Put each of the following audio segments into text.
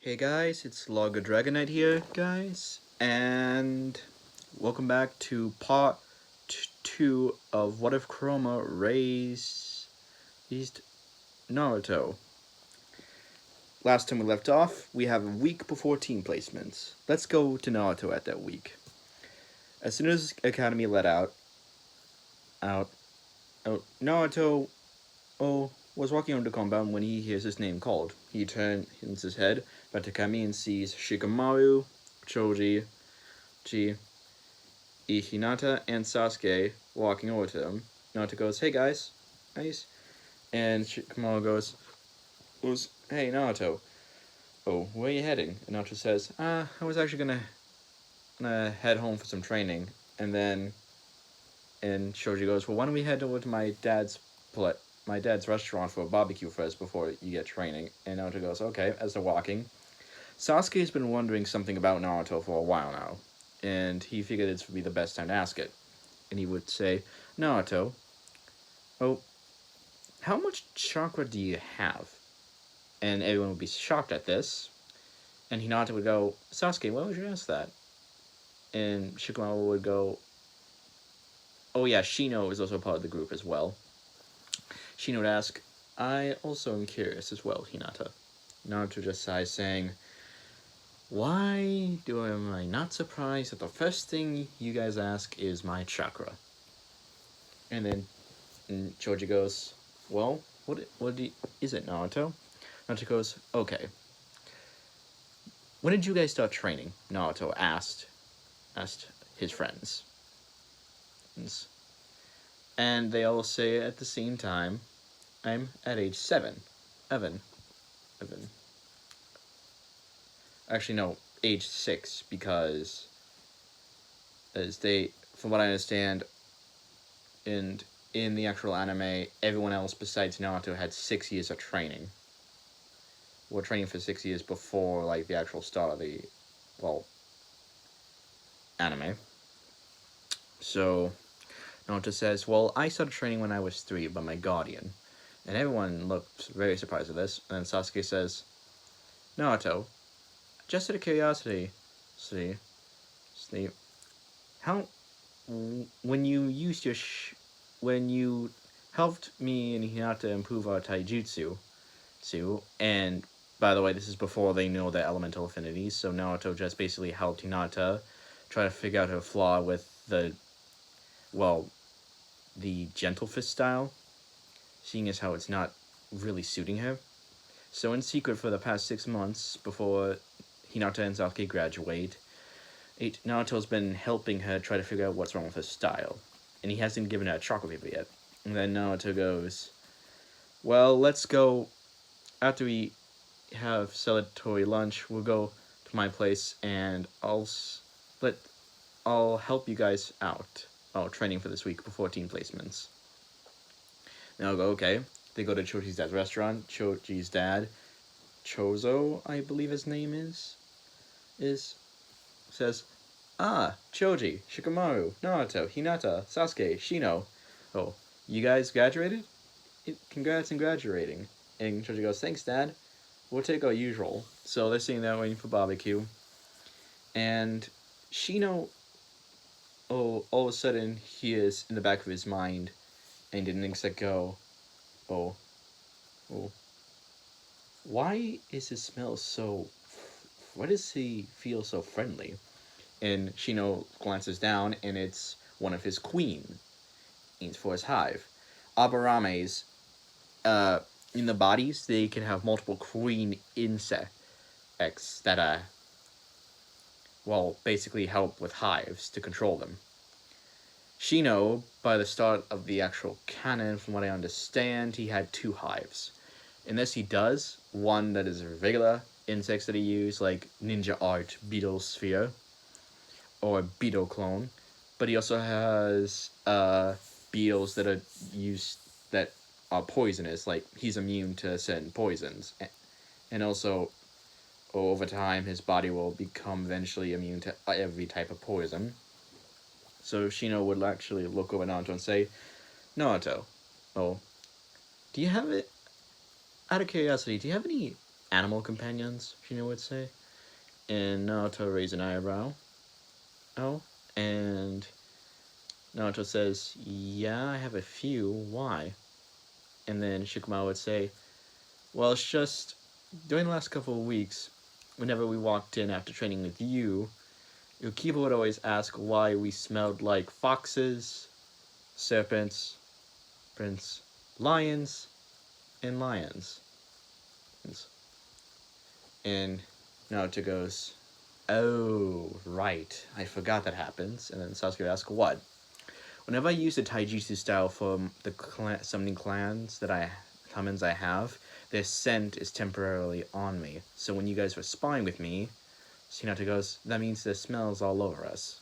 Hey guys, it's Logger Dragonite here, guys, and welcome back to part 2 of What If Kurama Raised Naruto. Last time we left off, we have a week before team placements. Let's go to Naruto at that week. As soon as Academy let out, Naruto was walking on the compound when he hears his name called. He turns his head back to Kami and sees Shikamaru, Choji, Hinata, and Sasuke walking over to him. Naruto goes, "Hey guys, nice." And Shikamaru goes, "Hey Naruto, where are you heading?" And Naruto says, I was actually gonna head home for some training." And Choji goes, "Well, why don't we head over to my dad's restaurant for a barbecue first before you get training?" And Naruto goes, "Okay." As they're walking, Sasuke has been wondering something about Naruto for a while now, and he figured this would be the best time to ask it. And he would say, "Naruto, how much chakra do you have?" And everyone would be shocked at this. And Hinata would go, "Sasuke, why would you ask that?" And Shikamaru would go, "Oh yeah, Shino is also part of the group as well." Shino would ask, "I also am curious as well, Hinata." Naruto just sighs, saying, "Why am I not surprised that the first thing you guys ask is my chakra?" And then Choji goes, "Well, what is it, Naruto?" Naruto goes, "Okay. When did you guys start training?" Naruto asked his friends. And they all say at the same time, "I'm at age 7. Evan. Actually, no, age 6, because from what I understand, in the actual anime, everyone else besides Naruto had 6 years of training. We're training for 6 years before, like, the actual start of the, anime. So, Naruto says, "Well, I started training when I was 3 by my guardian." And everyone looked very surprised at this. And Sasuke says, "Naruto, just out of curiosity, how, when you helped me and Hinata improve our taijutsu, and by the way, this is before they know their elemental affinities, so Naruto just basically helped Hinata try to figure out her flaw with the gentle fist style, seeing as how it's not really suiting her. So in secret for the past 6 months, before Hinata and Sasuke graduate, Naruto's been helping her try to figure out what's wrong with her style, and he hasn't given her a chakra paper yet." And then Naruto goes, "Well, let's go, after we have celebratory lunch, we'll go to my place, and I'll help you guys out training for this week before team placements." And I'll go, "Okay." They go to Choji's dad's restaurant. Choji's dad, Chozo, I believe his name is says, "Choji, Shikamaru, Naruto, Hinata, Sasuke, Shino. Oh, you guys graduated? Congrats on graduating." And Choji goes, "Thanks, Dad. We'll take our usual." So they're sitting there waiting for barbecue. And Shino, all of a sudden, hears in the back of his mind, and didn't think go, why is his smell so... Why does he feel so friendly? And Shino glances down, and it's one of his queens for his hive. Abarames, in the bodies, they can have multiple queen insects that, basically help with hives to control them. Shino, by the start of the actual canon, from what I understand, he had 2 hives. In this, he does one that is regular insects that he used, like ninja art beetle sphere or beetle clone, but he also has beetles that are used that are poisonous, like he's immune to certain poisons, and also over time his body will become eventually immune to every type of poison. So Shino would actually look over Naruto and say, "Naruto, do you have it? Out of curiosity, do you have any animal companions, Shino would say. And Naruto raised an eyebrow. Oh, and Naruto says, yeah, I have a few. Why? And then Shikamaru would say, well, it's just during the last couple of weeks, whenever we walked in after training with you, Yukiba would always ask why we smelled like foxes, serpents, prince, lions, and lions. And Naruto goes, oh, right, I forgot that happens. And then Sasuke would ask, what? Whenever I use the taijutsu style for the summoning summons I have, their scent is temporarily on me. So when you guys were spying with me, Hinata goes, that means there's smells all over us.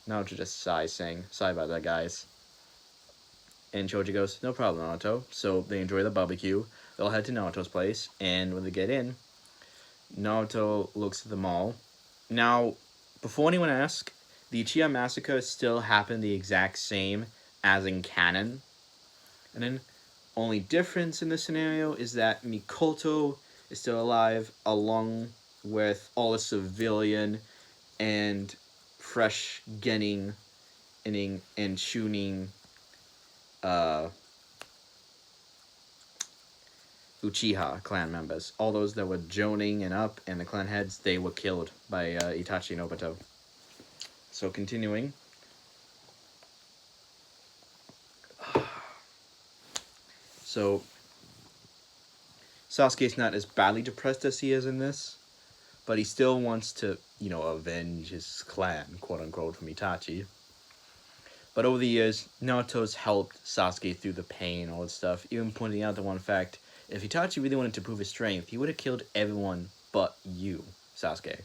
Naruto just sighs, saying, sorry about that, guys. And Choji goes, no problem, Naruto. So they enjoy the barbecue. They'll head to Naruto's place, and when they get in, Naruto looks at them all. Now, before anyone asks, the Uchiha massacre still happened the exact same as in canon. And then, only difference in this scenario is that Mikoto is still alive, along with all the civilian and fresh Genin and Chunin Uchiha clan members. All those that were joining and up and the clan heads, they were killed by Itachi and Obito. So continuing. So Sasuke's not as badly depressed as he is in this, but he still wants to, avenge his clan, quote unquote, from Itachi. But over the years, Naruto's helped Sasuke through the pain and all that stuff, even pointing out the one fact, if Itachi really wanted to prove his strength, he would have killed everyone but you, Sasuke.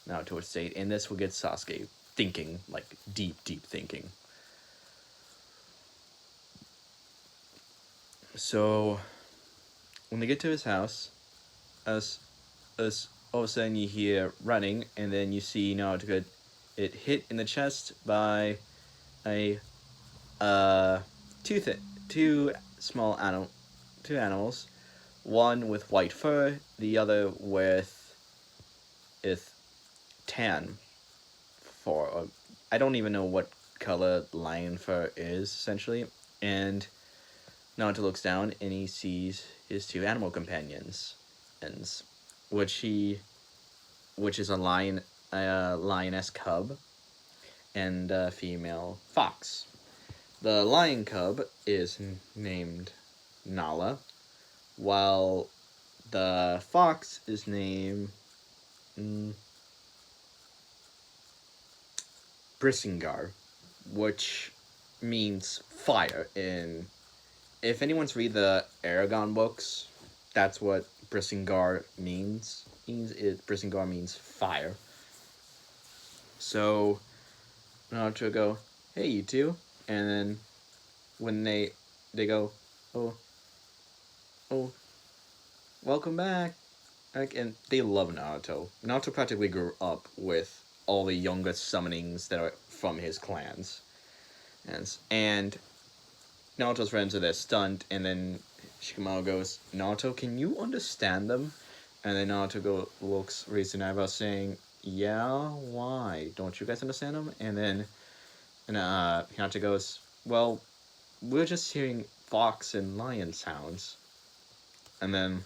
Naruto would state, and this will get Sasuke thinking, like deep, deep thinking. So, when they get to his house, as all of a sudden you hear running, and then you see Naruto get it hit in the chest by two animals, one with white fur, the other with tan fur. I don't even know what color lion fur is, essentially. And Naruto looks down and he sees his two animal companions, which is a lioness cub and a female fox. The lion cub is named Nala, while the fox is named Brisingar, which means fire. If anyone's read the Aragon books, that's what Brisingar means. Brisingar means fire. So Naruto go, hey, you two. And then when they go, oh, welcome back. And they love Naruto. Naruto practically grew up with all the younger summonings that are from his clans. And Naruto's friends are there stunned, and then Shikamaru goes, Naruto, can you understand them? And then Naruto raises an eyebrow saying, yeah, why? Don't you guys understand them? And then Hinata goes, well, we're just hearing fox and lion sounds. And then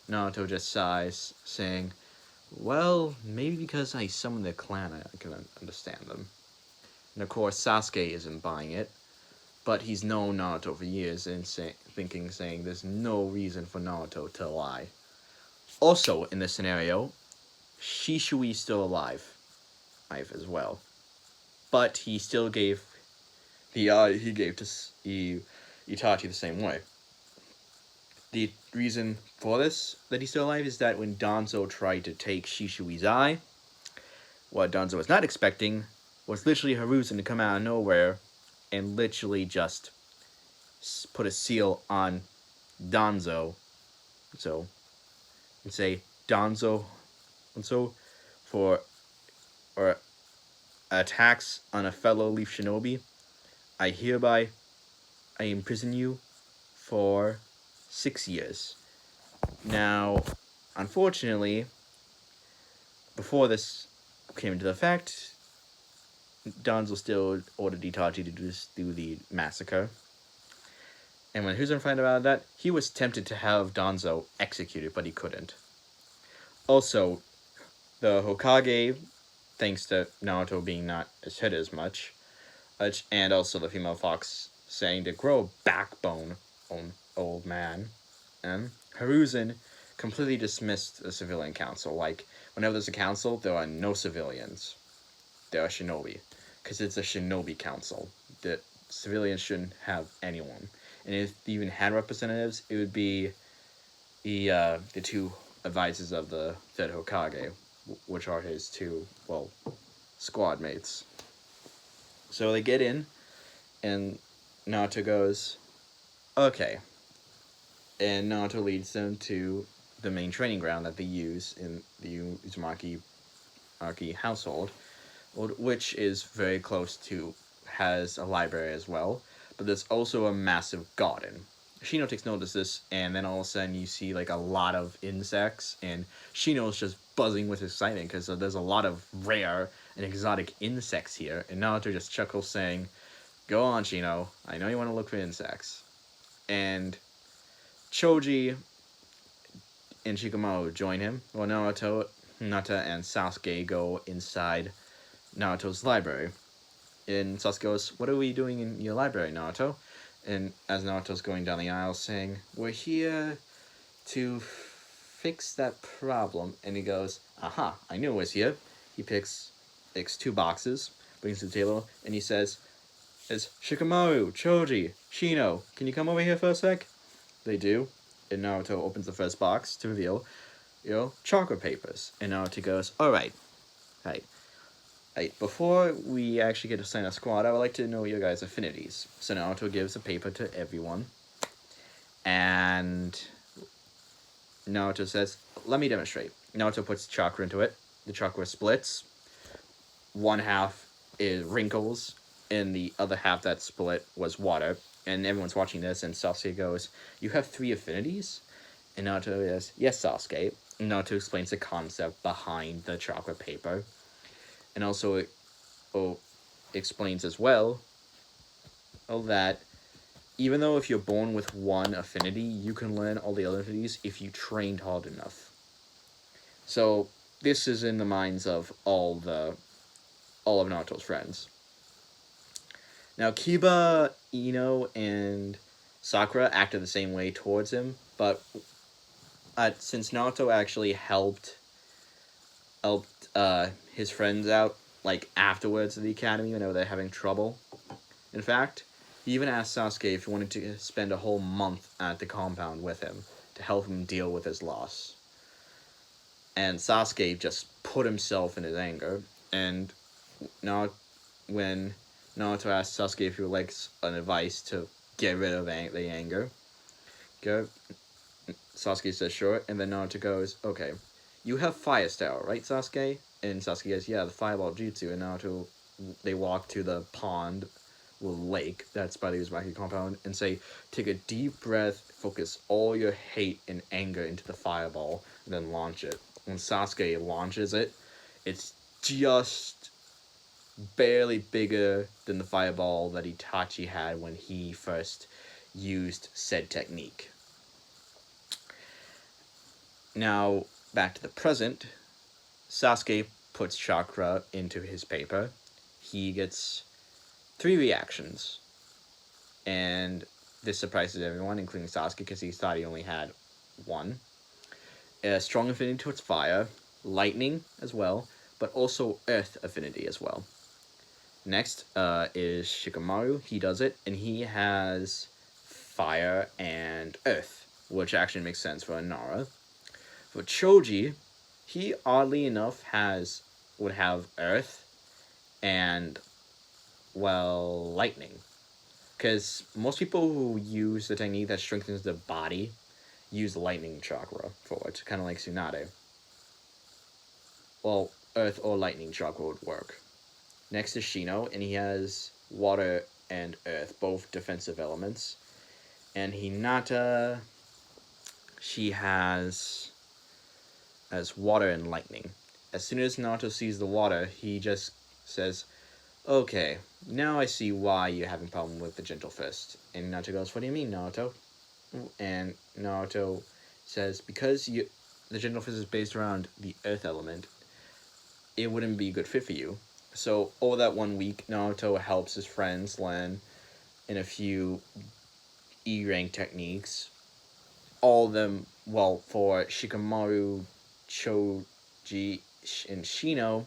Naruto just sighs, saying, well, maybe because I summoned their clan, I can understand them. And of course, Sasuke isn't buying it, but he's known Naruto for years and saying there's no reason for Naruto to lie. Also, in this scenario, Shishui's still alive as well. But he still gave the eye he gave to Itachi the same way. The reason for this, that he's still alive, is that when Danzo tried to take Shishui's eye, what Danzo was not expecting was literally Hiruzen to come out of nowhere and literally just put a seal on Danzo. So, and say, Danzo, and so for attacks on a fellow Leaf Shinobi, I imprison you for 6 years. Now, unfortunately, before this came into effect, Danzo still ordered Itachi to just do the massacre. And when Hiruzen found out that, he was tempted to have Danzo executed, but he couldn't. Also, the Hokage, thanks to Naruto being not as hit as much, and also the female fox saying to grow a backbone, old man, and Hiruzen completely dismissed the civilian council. Like, whenever there's a council, there are no civilians. There are shinobi. Because it's a shinobi council. The civilians shouldn't have anyone. And if they even had representatives, it would be the two advisors of the third Hokage, which are his two, well, squad mates. So they get in, and Naruto goes, okay. And Naruto leads them to the main training ground that they use in the Uzumaki household, which is very close to, has a library as well, but there's also a massive garden. Shino takes notice of this, and then all of a sudden you see like a lot of insects, and Shino's just buzzing with excitement because there's a lot of rare and exotic insects here, and Naruto just chuckles saying, "Go on, Shino, I know you want to look for insects." And Choji and Shikamaru join him, while Naruto, Hinata, and Sasuke go inside Naruto's library. And Sasuke goes, "What are we doing in your library, Naruto?" And as Naruto's going down the aisle saying, "We're here to fix that problem." And he goes, "Aha, I knew it was here." He picks two boxes, brings to the table, and he says, "It's Shikamaru, Choji, Shino, can you come over here for a sec?" They do. And Naruto opens the first box to reveal, chakra papers. And Naruto goes, "Alright, before we actually get to sign a squad, I would like to know your guys' affinities." So Naruto gives a paper to everyone. And Naruto says, "Let me demonstrate." Naruto puts chakra into it. The chakra splits. One half is wrinkles, and the other half that split was water. And everyone's watching this, and Sasuke goes, "You have 3 affinities?" And Naruto says, "Yes, Sasuke." And Naruto explains the concept behind the chakra paper. And also it explains as well that even though if you're born with one affinity, you can learn all the other affinities if you trained hard enough. So this is in the minds of all of Naruto's friends. Now Kiba, Ino, and Sakura acted the same way towards him, but since Naruto actually helped his friends out, like afterwards at the academy whenever they're having trouble. In fact, he even asked Sasuke if he wanted to spend a whole month at the compound with him to help him deal with his loss. And Sasuke just put himself in his anger, and now when Naruto asked Sasuke if he would like an advice to get rid of the anger, Sasuke says sure, and then Naruto goes, "Okay, you have fire style, right, Sasuke?" And Sasuke goes, "Yeah, the fireball jutsu." And Naruto, they walk to the pond, or lake that's by the Uzumaki compound, and say, "Take a deep breath, focus all your hate and anger into the fireball, and then launch it." When Sasuke launches it, it's just barely bigger than the fireball that Itachi had when he first used said technique. Now, back to the present, Sasuke puts chakra into his paper. He gets 3 reactions, and this surprises everyone, including Sasuke, because he thought he only had 1. A strong affinity towards fire, lightning as well, but also earth affinity as well. Next is Shikamaru. He does it, and he has fire and earth, which actually makes sense for Nara. For Choji, he oddly enough would have earth and, well, lightning. Because most people who use the technique that strengthens the body use lightning chakra for it, kind of like Tsunade. Well, earth or lightning chakra would work. Next is Shino, and he has water and earth, both defensive elements. And Hinata she has as water and lightning. As soon as Naruto sees the water, he just says, "Okay, now I see why you're having a problem with the gentle fist." And Naruto goes, "What do you mean, Naruto?" And Naruto says, "Because the gentle fist is based around the earth element, it wouldn't be a good fit for you." So over that 1 week, Naruto helps his friends learn in a few E rank techniques. All of them, well, for Shikamaru, Choji, and Shino,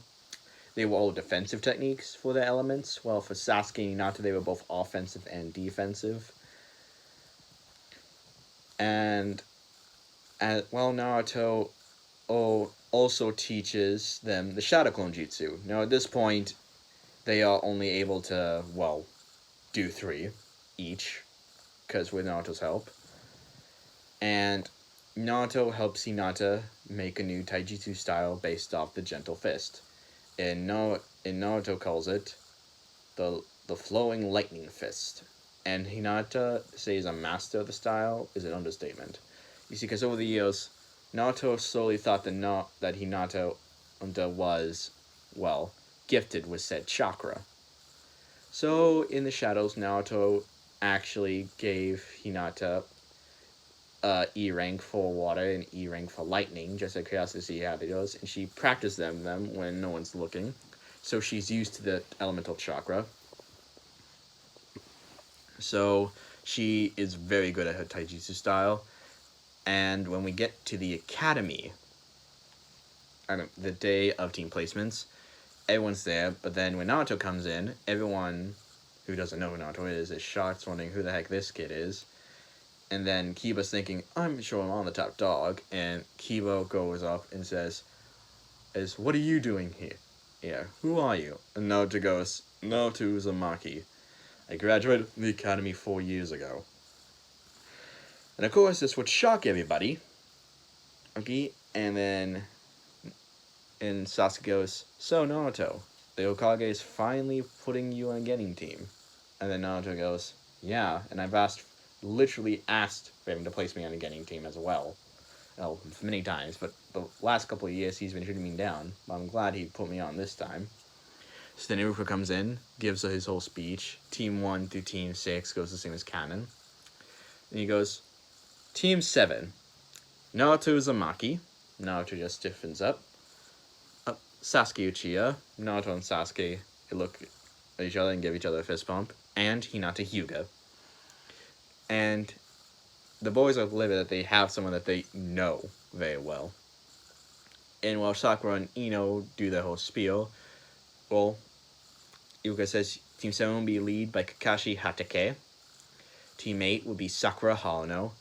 they were all defensive techniques for their elements. Well, for Sasuke and Hinata, they were both offensive and defensive. And Naruto also teaches them the Shadow Clone Jutsu. Now, at this point, they are only able to, well, do 3 each, because with Naruto's help. And Naruto helps Hinata make a new taijutsu style based off the gentle fist. And Naruto calls it the flowing lightning fist. And Hinata says a master of the style is an understatement. You see, because over the years, Naruto slowly thought that Hinata was, well, gifted with said chakra. So in the shadows, Naruto actually gave Hinata E rank for water and E rank for lightning, just out of curiosity to see how it goes, and she practiced them when no one's looking. So she's used to the elemental chakra. So she is very good at her taijutsu style. And when we get to the academy, the day of team placements, everyone's there. But then when Naruto comes in, everyone who doesn't know who Naruto is shocked, wondering who the heck this kid is. And then Kiba's thinking, I'm sure I'm on the top dog. And Kiba goes up and says, "What are you doing here? Yeah, who are you?" And Naruto goes, "Naruto Uzumaki. I graduated from the academy 4 years ago." And of course, this would shock everybody. Okay, and then Sasuke goes, "So, Naruto, the Hokage is finally putting you on a getting team." And then Naruto goes, "Yeah, and I've literally asked for him to place me on a getting team as well. Well, many times, but the last couple of years he's been shooting me down. But I'm glad he put me on this time." So then Naruto comes in, gives his whole speech. Team 1 through Team 6 goes the same as canon. And he goes, "Team 7, Naruto Uzumaki." Naruto just stiffens up. Sasuke Uchiha. Naruto and Sasuke look at each other and give each other a fist bump. And Hinata Hyuga. And the boys are livid that they have someone that they know very well. And while Sakura and Ino do their whole spiel, well, Yuka says Team 7 will be led by Kakashi Hatake. Team 8 will be Sakura Harano,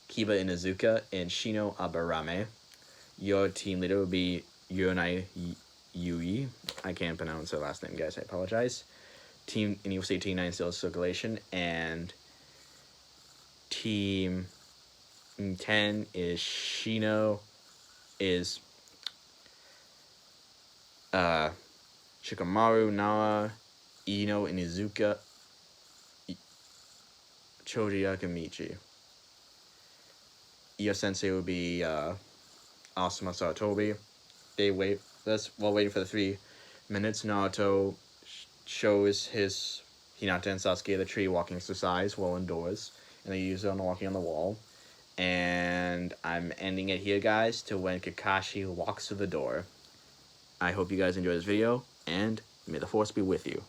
Kiba Inuzuka, and Shino Abarame. Your team leader will be Yonai Yui. I can't pronounce her last name, guys. I apologize. And you'll see Team 9 still circulation. And Team 10 is Shino, is Shikamaru, Nara, Ino, Inuzuka, Choji Akamichi. Your sensei will be Asuma Saratobi. While waiting for the 3 minutes, Naruto shows his Hinata and Sasuke the tree walking exercise while indoors, and they use it on walking on the wall. And I'm ending it here, guys, to when Kakashi walks through the door. I hope you guys enjoy this video, and may the force be with you.